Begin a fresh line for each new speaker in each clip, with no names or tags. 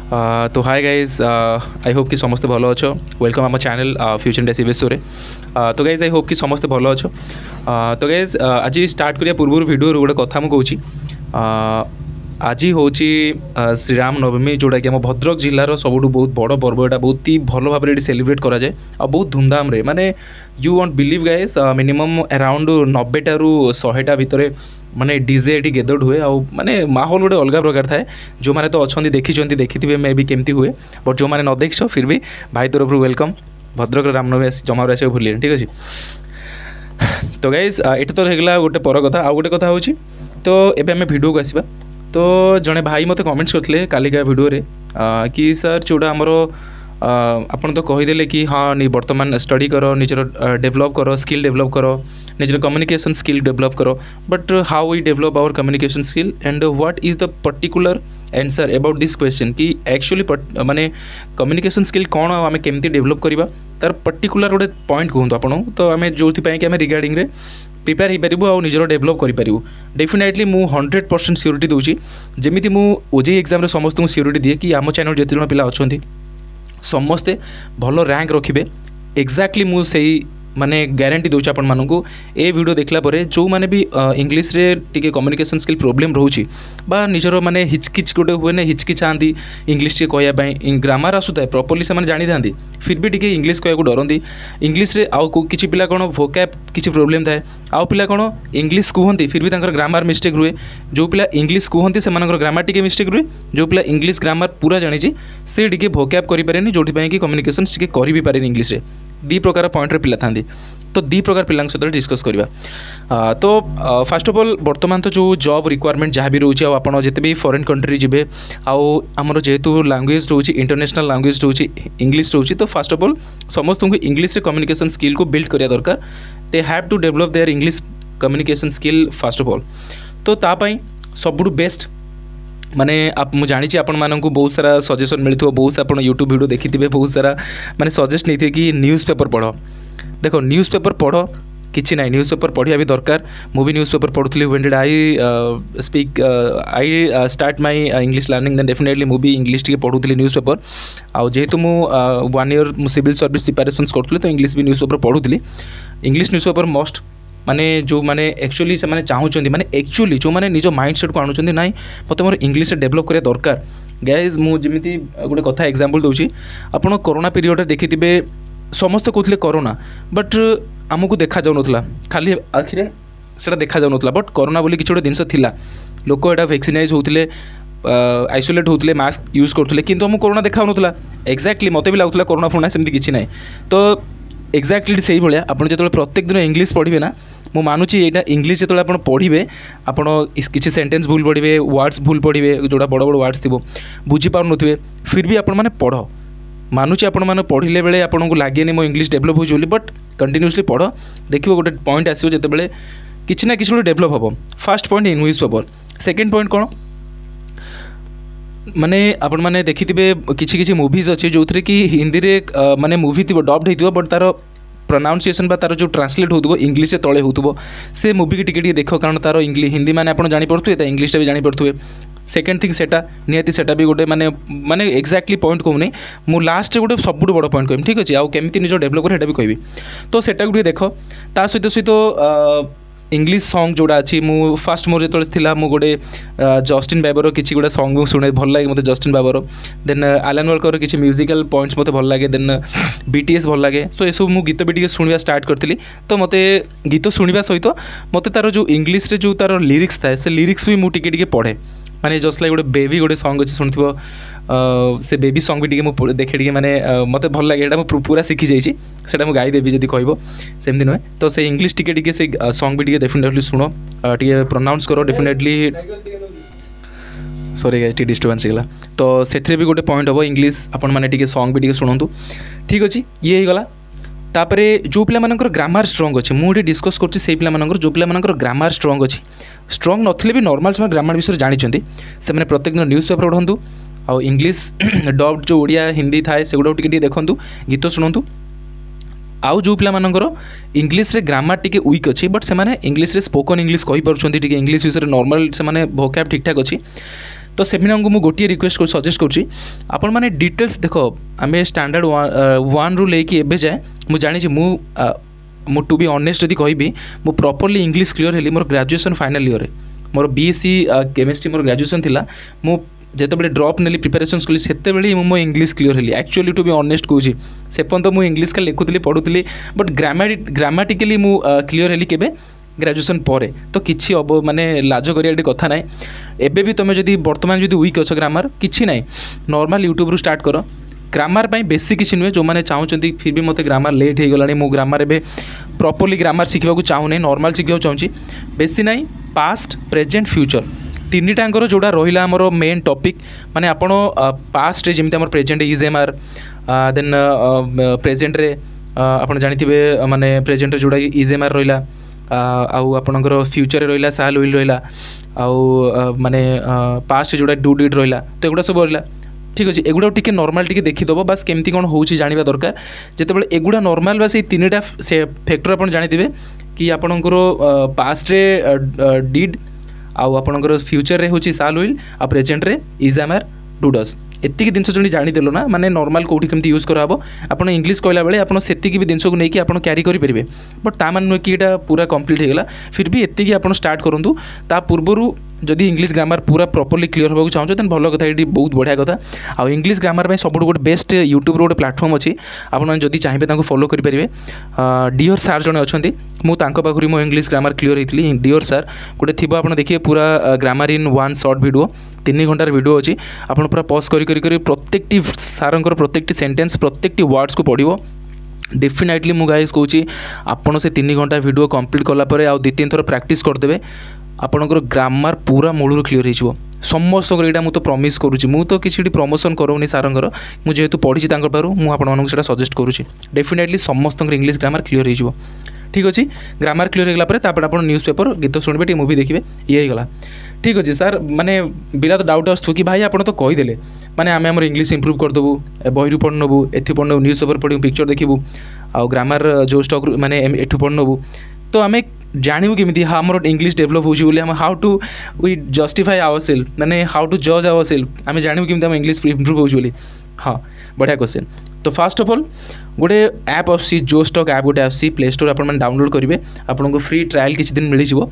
तो hi guys, I hope कि समस्ते भल अच्छ। वेलकम आम channel future India CBS show रे। तो गाइज आई होप कि समस्ते भल अच्छ। तो गाइज आज स्टार्ट करिया पूर्व वीडियो गोटे कथा मु कहूँ। आज हूँ श्रीराम नवमी, जोटा कि आम भद्रक जिलार सबुठ बहुत बड़ पर्व। यहाँ बहुत ही भल भाव में सेलिब्रेट करा जाए आ बहुत धूमधाम रे, माने you won't believe guys, minimum around 90टा रू 100टा भितर माने डीजे ये गेदर्ड हुए। आ माने माहौल गोटे अलग प्रकार थाए। जो मैंने तो अच्छा देखी मे भी केमती हुए, बट जो मैंने न देख फिर भी भाई तरफ वेलकम। भद्रक रामनवमी जमा आस भूल, ठीक अच्छे। तो गाइज ये तो होगा गोटे पर कथा। आ गोटे कथा हूँ, तो एबे आम वीडियो को आसवा। तो जड़े भाई मत कमेंट्स करते कालिका वीडियो रे कि सर जोड़ा आमर आपन तो कहीदे कि हाँ नहीं बर्तमान स्टडी कर, निजर डेभलप कर, स्किल डेभलप कर, निजर कम्युनिकेशन स्किल डेभलप कर। But how we develop our communication skill and what is the particular answer about this question कि एक्चुअली माने कम्युनिकेशन स्किल कौन आम केमती डेभलप करवा तार पर्टिकुलर गोटे पॉइंट कहूँ आपन। तो आम जो रिगार्डिंग रे प्रिपेयर हो पारू आ निजर डेभलप करूँ। डेफिनेटली मु 100% सियोरिटी दूची, जमीती मु ओजेई एग्जाम रे समस्त सियोरिटी दिए कि आम चैनल जिते जन पिला अच्छा समस्ते भल रैंक रखिए। एक्जाक्टली मु सही माने ग्यारंटी दूची आपण मानू। ए वीडियो देखला परे जो माने भी इंग्लिश रे टिके कम्युनिकेशन स्किल प्रॉब्लम रोची बा निजर माने हिचकिच गोटे हुए ना, हिचकिचाती इंग्लिश टे कहवाई, ग्रामर आसुता है प्रॉपर्ली से जानी था, फिर भी टिके इंग्लिश कहू डरती। इंग्लिश रे आउ किछि पिला कोन वोकैब किछि प्रॉब्लम थाए, आउ पिला कोन इंग्लिश कहती फिर भी तांकर ग्रामर मिस्टेक रुए। जो पिला इंग्लिश कहती से ग्रामर टिके मिस्टेक रुए। जो पिला इंग्लिश ग्रामर पूरा जानी से टिके वोकैब करि पारेनी, जोथि पई कि कम्युनिकेशन टिके करि भी पारेनी इंग्लिश रे। दी प्रकार पॉइंट रे पिला थांदी, तो दी प्रकार पिला सहित डिस्कस करवा। तो फास्ट ऑफ ऑल बर्तमान तो जो जॉब रिक्वायरमेंट जहाँ भी रोचे, आप जिते भी फॉरेन कंट्री जी आमर जेहेतु लैंग्वेज रोचे इंटरनेशनल लैंग्वेज रोचे इंग्लिश रोचे, तो फास्ट ऑफ ऑल समस्त को इंग्लिश रे कम्युनिकेशन स्किल को बिल्ड करिया दरकार। They have to develop their English communication skill first of all. तो तापाई सबुठ बेस्ट माने आप मुझे जानी आपण मानक बहुत सारा सजेशन मिलता, बहुत सारा आप यूट्यूब वीडियो देखी थे, बहुत सारा माने सजेस्ट नहीं थे कि न्यूज़ पेपर पढ़। देखो न्यूज़ पेपर पढ़ किसी ना, न्यूज़ पेपर पढ़िया भी दरकार। मुझे न्यूज़ पेपर पढ़ुली when did I speak I start my English learning, then definitely मुझे इंग्लिश टी पढ़ुली न्यूज़ पेपर। आउ जेहेतु मु 1 ईयर सिविल सर्विस प्रिपरेशंस करूँ, तो इंग्लिश भी न्यूज़ पेपर पढ़ुली। इंग्लिश न्यूज़ पेपर मस्ट माने जो माने एक्चुअली से माने चाहूँगी, माने एक्चुअली जो माने निज माइंडसेट को आणुचंदी नाई मते मोर इंग्लिश डेभलप करिया दरकार। गाइज मु जेमिति गोटे कथा एग्जांपल दूची, आपण कोरोना पीरियड देखिथिबे समस्त कहते कोरोना, बट आमको देखा जाऊ नथला, खाली आखिरे सेटा देखा जाऊ नथला। बट कोरोना बोली किछि गोटे जिनस थिला, लोक एटा वैक्सीनाइज होउथिले, आइसोलेट होउथिले, मास्क यूज करथुले, किंतु हमको कोरोना देखा नथला। एक्जाक्टली मते भी लागुथला कोरोना फोना सेमति किछि नै। तो एक्जाक्टली से भाया आप जो प्रत्येक दिन इंग्लिश पढ़े ना, मु मानुची यहाँ इंग्लिश जो आप पढ़े आप किसी सेंटेंस भूल पढ़े, वर्ड्स भूल पढ़े, जोड़ा बड़ बड़ वर्ड्स थी बुझी पार नुवे, फिर भी आपण मैंने पढ़। मानुची आपण मैंने पढ़ले बेले आपको लगे मो इंग्लिश डेभलप हो, बट कंटिन्यूसली पढ़, देखिए गोटे पॉइंट आसो जिते किसी ना कि डेभलप हम। First point news paper. Second point कौन माने आपण मैंने देखिथे किसी मूवीज अच्छे जो थी कि हिंदी रे माने मूवी थी डब्ड होइथिबो, बट तार प्रोनाउंसिएशन बा तार जो ट्रांसलेट होतबो इंग्लिश से तले होतबो, से मूवी की टिके देख, कारण तार इंग्लिश हिंदी माने आपण जानि पड़थुए, ता इंग्लिश भी जानि पड़थुए। सेकेंड थिंग सेटा निहाती सेटा भी गोटे माने माने एक्जाक्टली पॉइंट कहूनी, मु लास्ट गोटे सबुठ बड़ पॉइंट कहमी, ठीक अच्छे। आउ केमती निज डेभलप करे भी कहबी, तो सेटा गोटे देख। ता सहित सहित इंग्लिश सॉन्ग जोड़ा अच्छी, मु फास्ट मोर जो था मु गोटे जस्टिन बाबर किसी गोटे सॉन्ग शुणे भल लगे मत, Justin Bieber. Then Alan Walker किसी म्यूजिकल पॉइंट्स मत भल लगे, देन बीटीएस भल लगे। तो ये सब मु गीत भी टे शुणा स्टार्ट करी, तो मत गीत शुणा सहित मत तार जो इंग्लिश रे जो तार लिरिक्स थाए, से लिरिक्स भी मु टिके पढ़े। माने जस्ट लाइक गोटे बेबी गोटे सॉन्ग अच्छे शुणुव, से बेबी सॉन्ग भी टे देखे टे माने मत भल लगे, यहाँ पूरा शिखी जाइए, से गाईदेवी जब कह सेमती नुहे। तो से इंग्लिश टिके से सॉन्ग भी टे डेफिनेटली शुण, टे प्रोनाउंस करो definitely. Sorry guys T disturbance होगा, तो से भी गोटे पॉइंट हम इंग्लिश आपण मैंने टे सॉन्ग भी शुणु, ठीक अच्छे। ये गला तापरे जो पिला मानकर ग्रामर स्ट्रॉन्ग अच्छे, मुझे डिस्कस करछि से पिला मानकर जो पिला मानकर ग्रामर स्ट्रॉन्ग अच्छी, स्ट्रॉन्ग नथिले भी नॉर्मल से ग्रामर विषय जानिछन्ती, से माने प्रत्येक दिन न्यूज़ पेपर पढ़ंतु, आ इंग्लिश डब्ड जो ओडिया हिंदी थाए सेगुडा टिके देखंतु, गीत शुणंतु। आउ जो पिला मानकर इंग्लिश रे ग्रामर टिके वीक अच्छी, बट से माने इंग्लिश रे स्पोकन इंग्लिश कहि परछन्ती, टिके इंग्लिश विषय नॉर्मल से माने वोकैब ठीक ठाक अच्छी, तो सेମାନଙ୍କୁ ମୁଁ ଗୋଟିଏ ରିକ୍ୱେଷ୍ଟ ସଜେଷ୍ଟ କରୁଛି ଆପଣମାନେ ଡିଟେଲ୍ସ ଦେଖ ଆମେ ଷ୍ଟାଣ୍ଡାର୍ଡ଼ 1 ରୁ लेके ଏବେ ଯାଏ ମୁଁ ଜାଣିଛି ମୁଁ टू बी ऑनेस्ट जदि कहबी मु प्रॉपर्ली इंग्लिश क्लियर हेली मोर ग्रेजुएशन फाइनल ईयर मोर बीएससी केमिस्ट्री मोर ग्रेजुएशन थिला मु जेतेबेले ड्रॉप नेली प्रिपरेशन कली सेतेबेले मो इंग्लिश क्लियर हेली एक्चुअली टू बी ऑनेस्ट कहूँ से पर्यंत मु इंग्लिश का लिखुली पढ़ुली बट ग्रामाटिकली मु क्लियर हेली केबे ग्रेजुएशन पर तो किसी अब माने लाज करिया कथा ना एबे भी तुम जदि वर्तमान जदि वीक अच्छ ग्रामर किसी ना नॉर्मल यूट्यूब रू स्टार्ट कर ग्रामर बेसी किसी नुहे जो मैंने चाहते फिर भी मत ग्रामर लेट हो गला मो ग्रामर ए प्रॉपर्ली ग्रामर शिखा चाहूनी नॉर्मल शिखा चाहूँगी बेसी ना पास्ट प्रेजेंट फ्यूचर तीन टांगर जोड़ा रहा आमर मेन टॉपिक माने आपण पास्ट जमी आम present is am are then present रे आपण जानी माने प्रेजेंट जोड़ा इज एम आर रहा आउ आपणकर फ्यूचर रहा साल विल रहा आउ माने पास्ट जोड़ा डू डिड रहा तो एगुड़ा सब रहा ठीक अच्छे एगुड़ा टी नॉर्मल टी देखीदब बास केमती कौन हो जाना दरकार जितेबाला एगुड़ा नॉर्मल बास तीन टा फैक्टर आप जानी कि आपणकर पास्ट रे डिड आउ आपणकर फ्यूचर रे होची साल विल आ प्रेजेंट रे is am are do does एतिक जिनस जो जानीदेल ना माने नॉर्मल कौटी केमती यूज कराब आपन इंग्लिश कहला बेले आपन सेतिक भी जिनस को लेकिन आपन कैरी करि परिबे बट ता मान नुहे कि एटा पूरा कंप्लीट हो गला फिर भी एतिक आपन स्टार्ट करंतु ता पूर्वरु जदि इंग्लिश ग्रामर पूरा प्रॉपर्ली क्लियर होगा चाहूँ देन भल कथा ये बहुत बढ़िया कथा आ इंग्लिश ग्रामर सब गोटे बेस्ट यूट्यूब रो प्लाटफर्म अच्छी आपड़ी चाहिए फॉलो करेंगे डियर सार जड़े अच्छा मुझे मो इंग्लिश ग्रामर क्लियर होती डियर सार गोटे थी आप देखिए पूरा ग्रामर इन वन शॉर्ट वीडियो 3 घंटार वीडियो अच्छी आप पूरा पॉज कर प्रत्येक सारंकर प्रत्येक सेंटेंस प्रत्येक वर्ड्स को पढ़ो डेफिनेटली मु गाइस कहूँ आपड़ से 3 घंटा वीडियो कंप्लीट कलापर आउ 2-3 थर प्रैक्टिस करदे आपणकर ग्रामर पूरा मूलर क्लियर हो समस्त यहाँ मुझे प्रमिश करुँची मु तो किसी प्रमोशन करूनी सारंकर मुझे जेहेतु पढ़ी पारु मुझे सजेस्ट करुँची डेफिनेटली समस्त इंग्लिश ग्रामर क्लियर हो ठीक अच्छे ग्रामर क्लियर होगापर आप न्यूज़ पेपर गीत शुणवे टी मूवी देखिए ये गला ठीक अच्छे सार माने बिना तो डाउट आसू कि भाई आप तो कहीदेले माने आम आम इंग्लिश इम्प्रूव करदेबू बही पढ़ नबू एथि पढ़ नबू न्यूज़ पेपर पढ़ू पिक्चर देखू आ ग्रामर जो स्टक माने एठू पढ़ नबू तो आम जानू केमी हाँ मोर इंग्लिश डेभलप हो how to we justify our self माने हाउ टू जज आवर सेल्फ आम जानू केमी इंग्लिश इम्प्रूव हो हाँ बढ़िया क्वेश्चन तो फास्ट ऑफ ऑल गोटे ऐप आसी जो स्टक ऐप गोटे आसी प्ले स्टोर आप डाउनलोड करेंगे आपको फ्री ट्रायल किसी दिन मिल जाव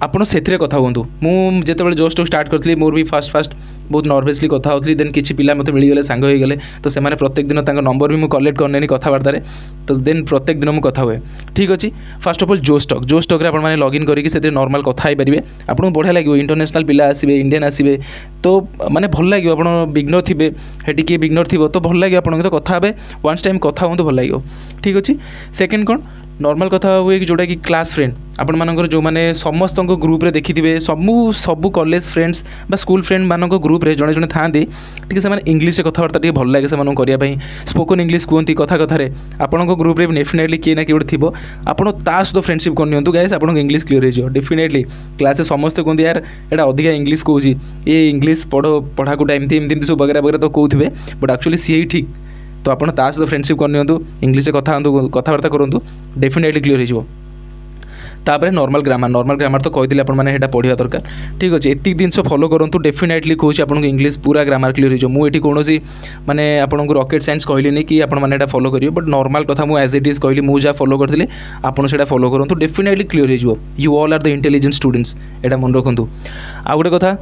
आपड़ से कथा हूँ मुझे जो स्टक स्टार्ट करी मोर भी फास्ट बहुत नर्भसली कथा होती देन किसी पिला मत मिलगले सांग हो गले तो से प्रत्येक दिन तक नंबर भी मुझे कलेक्ट करने कथबार्तार तो देन प्रत्येक दिन मुझे कथा हुए ठीक अच्छे फास्ट ऑफ ऑल जो स्टक आपने लॉगिन करके नॉर्मल कथा पारे आपको बढ़िया लगे इंटरनेशनल पिला आसवे इंडियन आसवे तो माने भल लगे आप बिगनर थे हेटी किए बिगनर थी तो भल लगे आपको तो कथा वन्स टाइम कथा हूँ भल लगे ठीक अच्छे सेकेंड कौन नॉर्मल कथा हुए कि जोटा कि क्लास फ्रेंड आपण मानकर जो मैंने समस्त ग्रुप रे देखिथिबे सबू कॉलेज फ्रेंड्स बा स्कूल फ्रेंड मानक ग्रुप रे जड़े जड़े था टी से इंग्लिश कथबार्ता टी भल लगे से करने स्पोकन इंग्लिश कहती कथा कथार आपण ग्रुप रे डेफिनेटली किए ना किए गोटे थी आपड़ ता सहित फ्रेंडशिप करनी गाइस आप इंग्लिश क्लियर हो डेफिनेटली क्लास समस्त कहते यार एटा अधिका इंग्लिश कहूँ ये इंग्लिश पढ़ाकूटा एमती सब वगैरह वगैरह तो कहते बट एक्चुअली सी ठीक तो आप सहित फ्रेंडशिप करनी इंग्लिश कथबार्ता करूँ डेफिनेटली क्लियर हो तापर नॉर्मल ग्रामर तो कहते आपने पढ़ा दरकार ठीक अच्छे एति जिन फॉलो करूँ डेफिनेटली कहूँ आपको इंग्लिश पूरा ग्रामर क्लियर हो मुझे कौन माने आपको रॉकेट साइंस कहली कि आपने फॉलो करेंगे बट नॉर्मल कथा मुझे एज इट इज कहली मुझे जहाँ फॉलो करते आपड़ा फॉलो करूँ डेफिनेटली क्लियर हो you all are the intelligent students यहाँ मन रखु आ गए कथा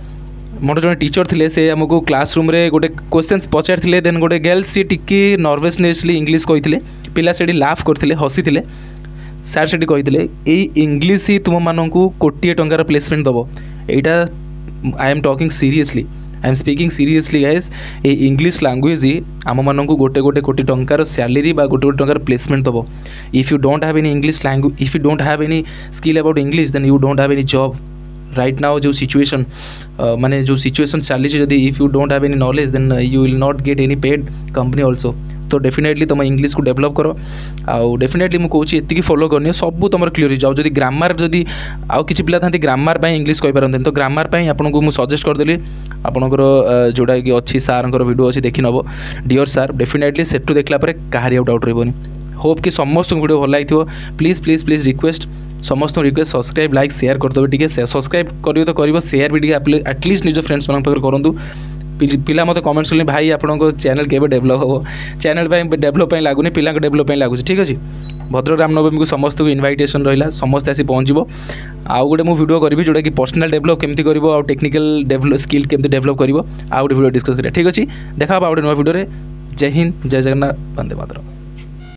मोर जो टीचर थे से आमको क्लासरूम रे गोटे क्वेश्चंस पचार देन गोटे गर्ल्स सी टिकी नर्भसनेसली इंग्लिश कहते पिला से लाफ करते हसी सार से कहते ये इंग्लिश ही तुम मानू कोटिए टंकार प्लेसमेंट दब यहाँ I am talking seriously I am speaking seriously guys ये इंग्लिश लैंग्वेज ही आम मानू गोटे गोटे कोटी टंकार सैलरी बा गोटे गोटे टंकार प्लेसमेंट दब if you don't have any English language if you don't have any skill about English then you don't have any job right now जो सिचुएशन माने जो सिचुएशन चली जदि if you don't have any knowledge then you will not get any paid company also तो definitely तुम English को develop कर आउ डेफिनेटली मुझे कहूँ एति फॉलो करनी सब तुम क्लियर हो जाओ जदि ग्रामर जदि आउ किसी पिला था ग्रामर इंग्लिश कहींपारते तो ग्रामर आपको मुझे सजेस्ट करदेली आपंकर जोटा कि अच्छी सार वीडियो अच्छी देखी नब डियर सार डेफिनेटली सेठू देखला कहारी आउट डाउट रही होप कि समस्त वीडियो भल लगी प्लीज प्लीज प्लीज रिक्वेस्ट समस्त रिक्वेस्ट सब्सक्राइब लाइक शेयर करदे टी सब्सक्राइब करियो तो करियो शेयर भी एटलिस्ट निज फ्रेंड्स मान पाखे करूँ पिला मत कमेंट्स कले भाई आपको चैनल केवे डेभलप हम चैनल डेभलप लगुनि पिला डेभलप लगुच ठीक अच्छे भद्रक रामनवमी को समस्त को इनविटेशन रहा समस्त आसी पहुँचो आउ गोटे मुझे वीडियो करी जोटा कि पर्सनल डेभलप केमती कर टेक्निकल डेभलप स्किल केमती डेभलप कर गोटे वीडियो डिस्कस करिया ठीक अच्छे देखा आउ गोटे नुआ वीडियो जय हिंद जय जगन्नाथ वंदे मातरम।